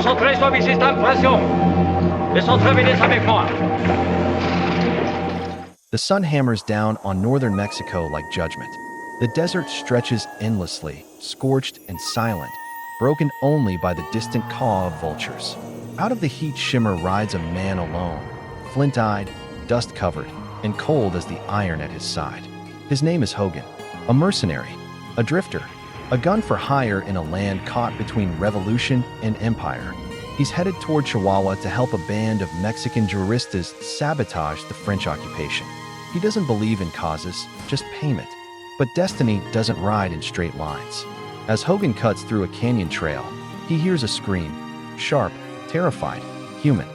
Concentrez sur mes systèmes pression. Descentrez avec moi. The sun hammers down on northern Mexico like judgment. The desert stretches endlessly, scorched and silent, broken only by the distant caw of vultures. Out of the heat shimmer rides a man alone, flint-eyed, dust-covered, and cold as the iron at his side. His name is Hogan, a mercenary, a drifter, a gun for hire in a land caught between revolution and empire. He's headed toward Chihuahua to help a band of Mexican guerrillas sabotage the French occupation. He doesn't believe in causes, just payment. But destiny doesn't ride in straight lines. As Hogan cuts through a canyon trail, he hears a scream, sharp, terrified, human.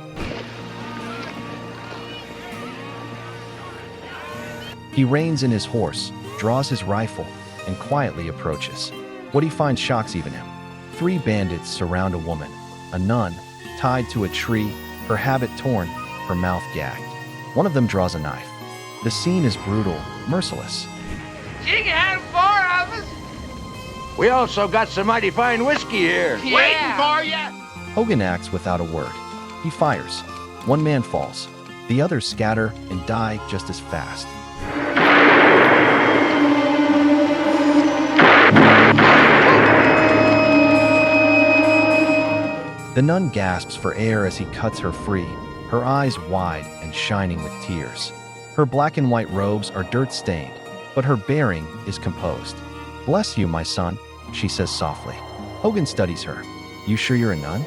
He reins in his horse, draws his rifle, and quietly approaches. What he finds shocks even him. 3 bandits surround a woman, a nun, tied to a tree, her habit torn, her mouth gagged. One of them draws a knife. The scene is brutal, merciless. You can have 4 of us. We also got some mighty fine whiskey here. Yeah. Waiting for you. Hogan acts without a word. He fires. 1 man falls. The others scatter and die just as fast. The nun gasps for air as he cuts her free, her eyes wide and shining with tears. Her black and white robes are dirt-stained, but her bearing is composed. "Bless you, my son," she says softly. Hogan studies her. "You sure you're a nun?"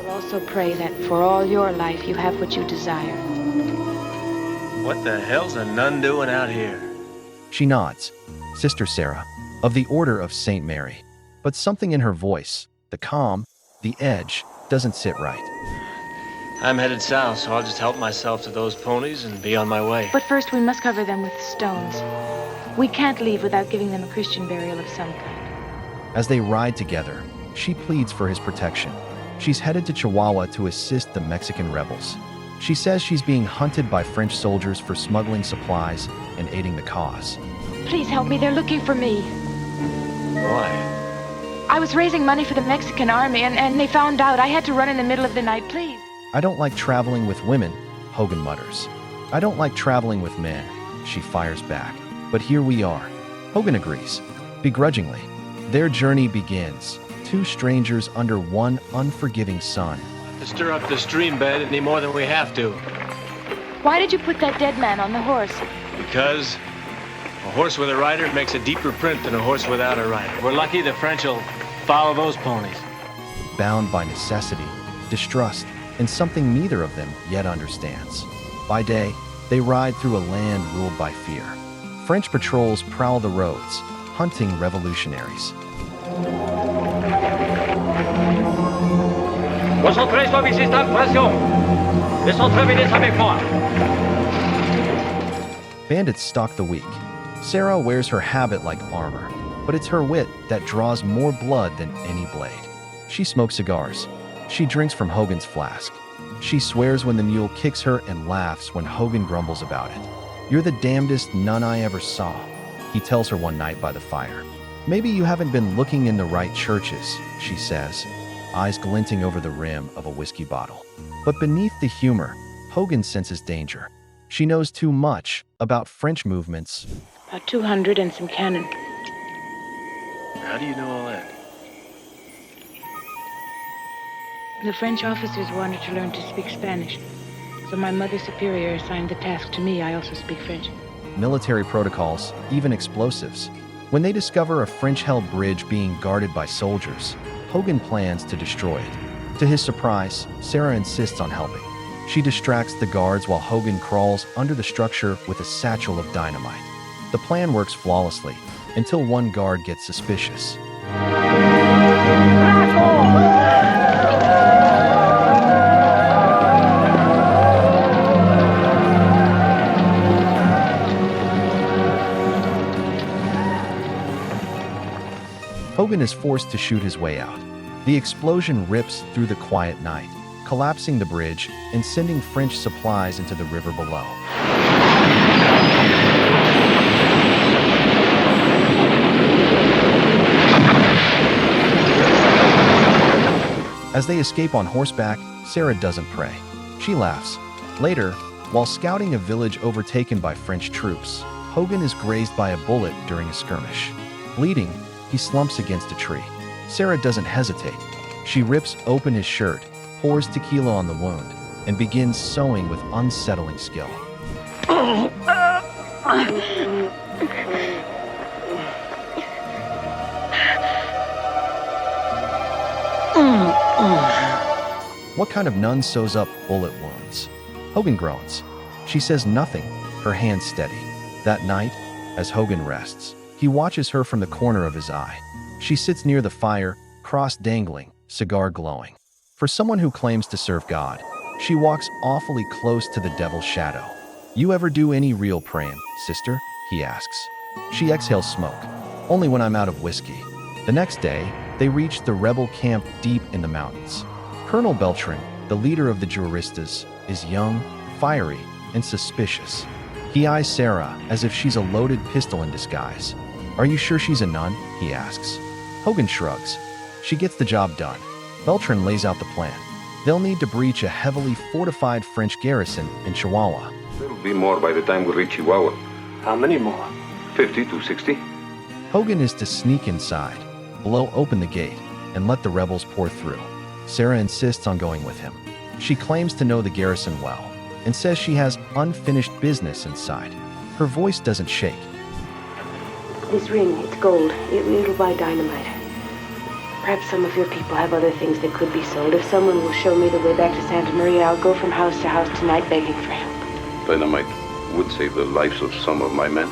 We'll also pray that for all your life you have what you desire. What the hell's a nun doing out here? She nods. Sister Sara, of the Order of St. Mary. But something in her voice, the calm, the edge, doesn't sit right. I'm headed south, so I'll just help myself to those ponies and be on my way. But first we must cover them with stones. We can't leave without giving them a Christian burial of some kind. As they ride together, she pleads for his protection. She's headed to Chihuahua to assist the Mexican rebels. She says she's being hunted by French soldiers for smuggling supplies and aiding the cause. Please help me, they're looking for me. Why? I was raising money for the Mexican army and they found out. I had to run in the middle of the night, please. "I don't like traveling with women," Hogan mutters. "I don't like traveling with men," she fires back. "But here we are." Hogan agrees, begrudgingly. Their journey begins, 2 strangers under one unforgiving sun. To stir up the stream bed any more than we have to. Why did you put that dead man on the horse? Because a horse with a rider makes a deeper print than a horse without a rider. We're lucky the French will follow those ponies. Bound by necessity, distrust, and something neither of them yet understands. By day, they ride through a land ruled by fear. French patrols prowl the roads, hunting revolutionaries. Concentrez sur mes systèmes pression. Descentrez avec moi. Bandits stalk the weak. Sarah wears her habit like armor, but it's her wit that draws more blood than any blade. She smokes cigars. She drinks from Hogan's flask. She swears when the mule kicks her and laughs when Hogan grumbles about it. "You're the damnedest nun I ever saw," he tells her one night by the fire. "Maybe you haven't been looking in the right churches," she says, eyes glinting over the rim of a whiskey bottle. But beneath the humor, Hogan senses danger. She knows too much about French movements. About 200 and some cannon. How do you know all that? The French officers wanted to learn to speak Spanish. So my mother superior assigned the task to me. I also speak French. Military protocols, even explosives. When they discover a French-held bridge being guarded by soldiers, Hogan plans to destroy it. To his surprise, Sarah insists on helping. She distracts the guards while Hogan crawls under the structure with a satchel of dynamite. The plan works flawlessly, until one guard gets suspicious. Hogan is forced to shoot his way out. The explosion rips through the quiet night, collapsing the bridge and sending French supplies into the river below. As they escape on horseback, Sara doesn't pray. She laughs. Later, while scouting a village overtaken by French troops, Hogan is grazed by a bullet during a skirmish. Bleeding, he slumps against a tree. Sara doesn't hesitate. She rips open his shirt, pours tequila on the wound, and begins sewing with unsettling skill. What kind of nun sews up bullet wounds? Hogan groans. She says nothing, her hands steady. That night, as Hogan rests, he watches her from the corner of his eye. She sits near the fire, cross dangling, cigar glowing. For someone who claims to serve God, she walks awfully close to the devil's shadow. "You ever do any real praying, sister?" he asks. She exhales smoke. "Only when I'm out of whiskey." The next day, they reach the rebel camp deep in the mountains. Colonel Beltran, the leader of the Juaristas, is young, fiery, and suspicious. He eyes Sara as if she's a loaded pistol in disguise. "Are you sure she's a nun?" he asks. Hogan shrugs. She gets the job done. Beltran lays out the plan. They'll need to breach a heavily fortified French garrison in Chihuahua. There'll be more by the time we reach Chihuahua. How many more? 50 to 60. Hogan is to sneak inside, blow open the gate, and let the rebels pour through. Sara insists on going with him. She claims to know the garrison well, and says she has unfinished business inside. Her voice doesn't shake. This ring, it's gold. It'll buy dynamite. Perhaps some of your people have other things that could be sold. If someone will show me the way back to Santa Maria, I'll go from house to house tonight begging for help. Dynamite would save the lives of some of my men.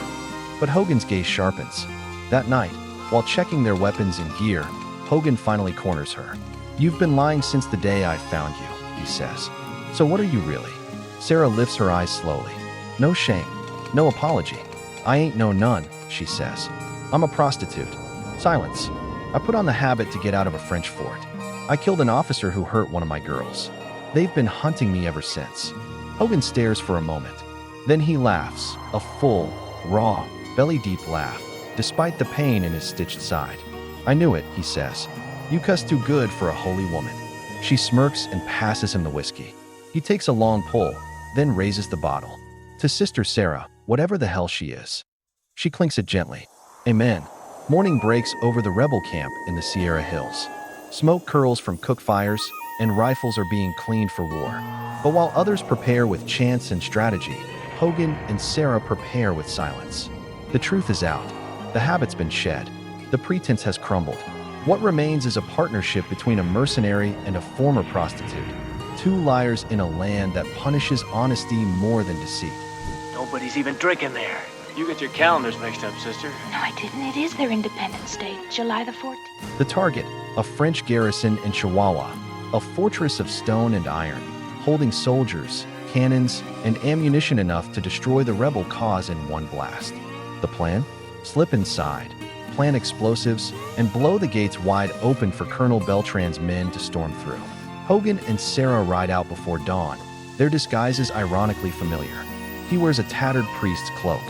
But Hogan's gaze sharpens. That night, while checking their weapons and gear, Hogan finally corners her. "You've been lying since the day I found you," he says. "So what are you really?" Sara lifts her eyes slowly. No shame, no apology. "I ain't no nun," she says. "I'm a prostitute." Silence. "I put on the habit to get out of a French fort. I killed an officer who hurt one of my girls. They've been hunting me ever since." Hogan stares for a moment. Then he laughs, a full, raw, belly-deep laugh, despite the pain in his stitched side. "I knew it," he says. "You cuss too good for a holy woman." She smirks and passes him the whiskey. He takes a long pull, then raises the bottle. "To Sister Sara, whatever the hell she is." She clinks it gently. Amen. Morning breaks over the rebel camp in the Sierra Hills. Smoke curls from cook fires, and rifles are being cleaned for war. But while others prepare with chance and strategy, Hogan and Sara prepare with silence. The truth is out. The habit's been shed. The pretense has crumbled. What remains is a partnership between a mercenary and a former prostitute. Two liars in a land that punishes honesty more than deceit. Nobody's even drinking there. You get your calendars mixed up, sister. No, I didn't. It is their Independence Day, July the 14th. The target, a French garrison in Chihuahua, a fortress of stone and iron, holding soldiers, cannons, and ammunition enough to destroy the rebel cause in one blast. The plan? Slip inside, plant explosives, and blow the gates wide open for Colonel Beltran's men to storm through. Hogan and Sara ride out before dawn, their disguises ironically familiar. He wears a tattered priest's cloak.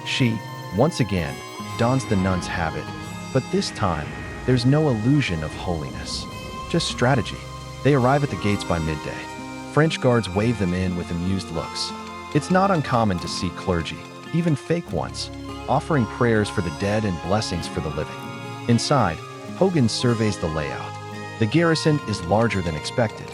She, once again, dons the nun's habit, but this time, there's no illusion of holiness, just strategy. They arrive at the gates by midday. French guards wave them in with amused looks. It's not uncommon to see clergy, even fake ones, offering prayers for the dead and blessings for the living. Inside, Hogan surveys the layout. The garrison is larger than expected.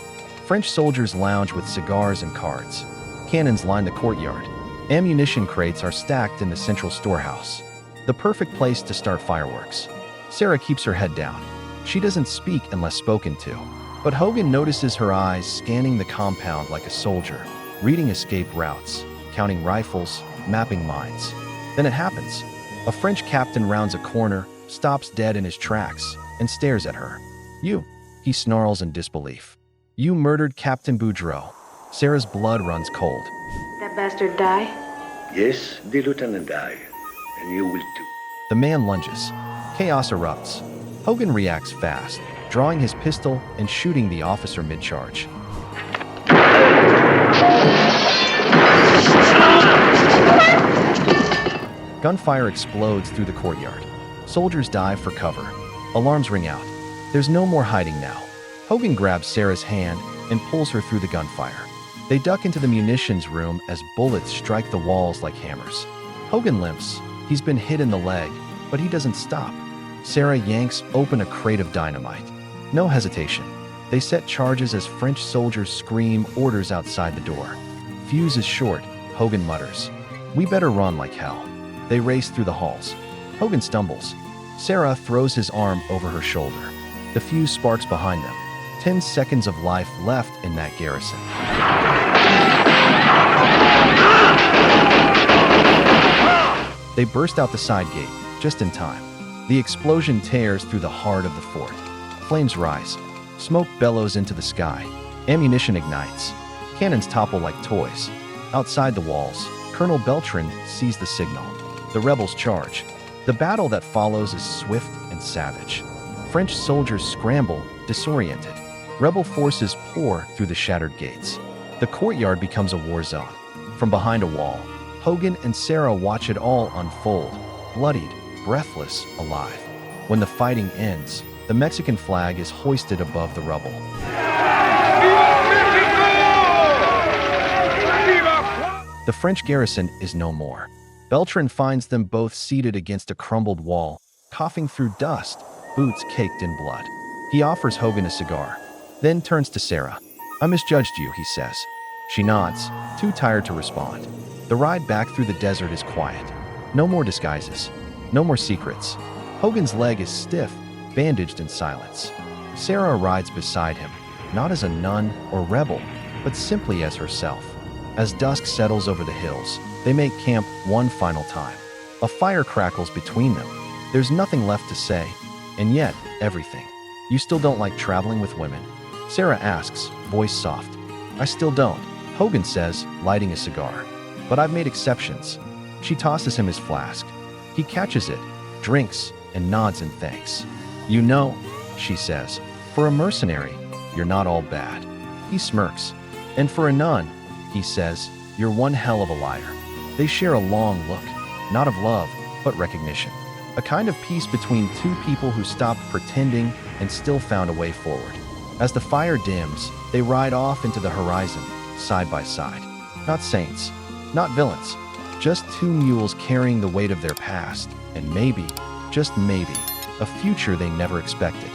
French soldiers lounge with cigars and cards. Cannons line the courtyard. Ammunition crates are stacked in the central storehouse. The perfect place to start fireworks. Sara keeps her head down. She doesn't speak unless spoken to. But Hogan notices her eyes scanning the compound like a soldier, reading escape routes, counting rifles, mapping mines. Then it happens. A French captain rounds a corner, stops dead in his tracks, and stares at her. "You," he snarls in disbelief. "You murdered Captain Boudreau." Sara's blood runs cold. That bastard die? Yes, the lieutenant died, and you will too. The man lunges. Chaos erupts. Hogan reacts fast, drawing his pistol and shooting the officer mid-charge. Gunfire explodes through the courtyard. Soldiers dive for cover. Alarms ring out. There's no more hiding now. Hogan grabs Sarah's hand and pulls her through the gunfire. They duck into the munitions room as bullets strike the walls like hammers. Hogan limps. He's been hit in the leg, but he doesn't stop. Sarah yanks open a crate of dynamite. No hesitation. They set charges as French soldiers scream orders outside the door. Fuse is short, Hogan mutters. We better run like hell. They race through the halls. Hogan stumbles. Sarah throws his arm over her shoulder. The fuse sparks behind them. 10 seconds of life left in that garrison. They burst out the side gate, just in time. The explosion tears through the heart of the fort. Flames rise. Smoke bellows into the sky. Ammunition ignites. Cannons topple like toys. Outside the walls, Colonel Beltran sees the signal. The rebels charge. The battle that follows is swift and savage. French soldiers scramble, disoriented. Rebel forces pour through the shattered gates. The courtyard becomes a war zone. From behind a wall, Hogan and Sarah watch it all unfold, bloodied, breathless, alive. When the fighting ends, the Mexican flag is hoisted above the rubble. The French garrison is no more. Beltran finds them both seated against a crumbled wall, coughing through dust, boots caked in blood. He offers Hogan a cigar, then turns to Sarah. I misjudged you, he says. She nods, too tired to respond. The ride back through the desert is quiet. No more disguises. No more secrets. Hogan's leg is stiff, bandaged in silence. Sarah rides beside him, not as a nun or rebel, but simply as herself. As dusk settles over the hills, they make camp one final time. A fire crackles between them. There's nothing left to say, and yet everything. You still don't like traveling with women? Sarah asks, voice soft. I still don't, Hogan says, lighting a cigar. But I've made exceptions. She tosses him his flask. He catches it, drinks, and nods in thanks. You know, she says, for a mercenary, you're not all bad. He smirks. And for a nun, he says, you're one hell of a liar. They share a long look, not of love, but recognition. A kind of peace between two people who stopped pretending and still found a way forward. As the fire dims, they ride off into the horizon, side by side. Not saints, not villains, just two mules carrying the weight of their past, and maybe, just maybe, a future they never expected.